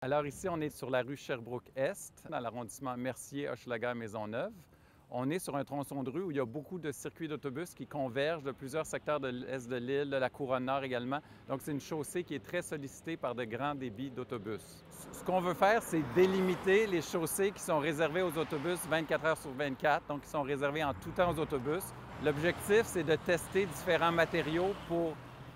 Alors ici, on est sur la rue Sherbrooke-Est, dans l'arrondissement Mercier-Hochelaga-Maisonneuve. On est sur un tronçon de rue où il y a beaucoup de circuits d'autobus qui convergent de plusieurs secteurs de l'est de l'île, de la Couronne Nord également. Donc c'est une chaussée qui est très sollicitée par de grands débits d'autobus. Ce qu'on veut faire, c'est délimiter les chaussées qui sont réservées aux autobus 24 heures sur 24, donc qui sont réservées en tout temps aux autobus. L'objectif, c'est de tester différents matériaux pour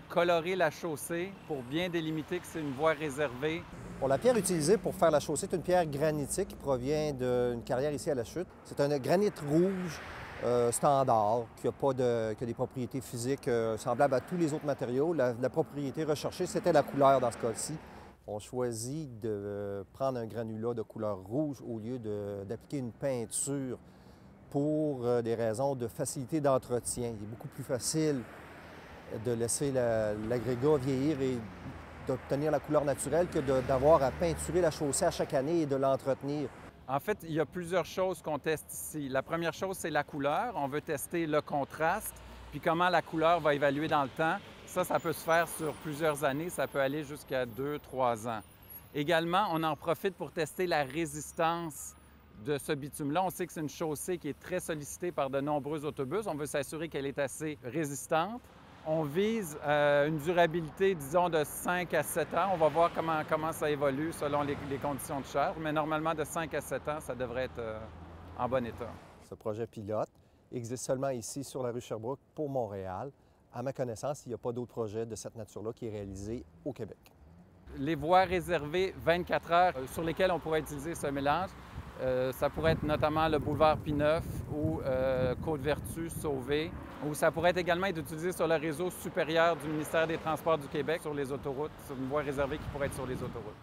colorer la chaussée, pour bien délimiter que c'est une voie réservée. Bon, la pierre utilisée pour faire la chaussée est une pierre granitique qui provient d'une carrière ici à la Chute. C'est un granit rouge standard qui a des propriétés physiques semblables à tous les autres matériaux. La propriété recherchée, c'était la couleur dans ce cas-ci. On choisit de prendre un granulat de couleur rouge au lieu d'appliquer une peinture pour des raisons de facilité d'entretien. Il est beaucoup plus facile de laisser l'agrégat vieillir et d'obtenir la couleur naturelle que d'avoir à peinturer la chaussée à chaque année et de l'entretenir. En fait, il y a plusieurs choses qu'on teste ici. La première chose, c'est la couleur. On veut tester le contraste, puis comment la couleur va évaluer dans le temps. Ça peut se faire sur plusieurs années. Ça peut aller jusqu'à 2-3 ans. Également, on en profite pour tester la résistance de ce bitume-là. On sait que c'est une chaussée qui est très sollicitée par de nombreux autobus. On veut s'assurer qu'elle est assez résistante. On vise une durabilité, disons, de 5 à 7 ans. On va voir comment ça évolue selon les conditions de charge, mais normalement, de 5 à 7 ans, ça devrait être en bon état. Ce projet pilote existe seulement ici, sur la rue Sherbrooke, pour Montréal. À ma connaissance, il n'y a pas d'autre projet de cette nature-là qui est réalisé au Québec. Les voies réservées 24 heures sur lesquelles on pourrait utiliser ce mélange, ça pourrait être notamment le boulevard P9 ou Côte-Vertu, Sauvé, ou ça pourrait également être utilisé sur le réseau supérieur du ministère des Transports du Québec, sur les autoroutes. C'est une voie réservée qui pourrait être sur les autoroutes.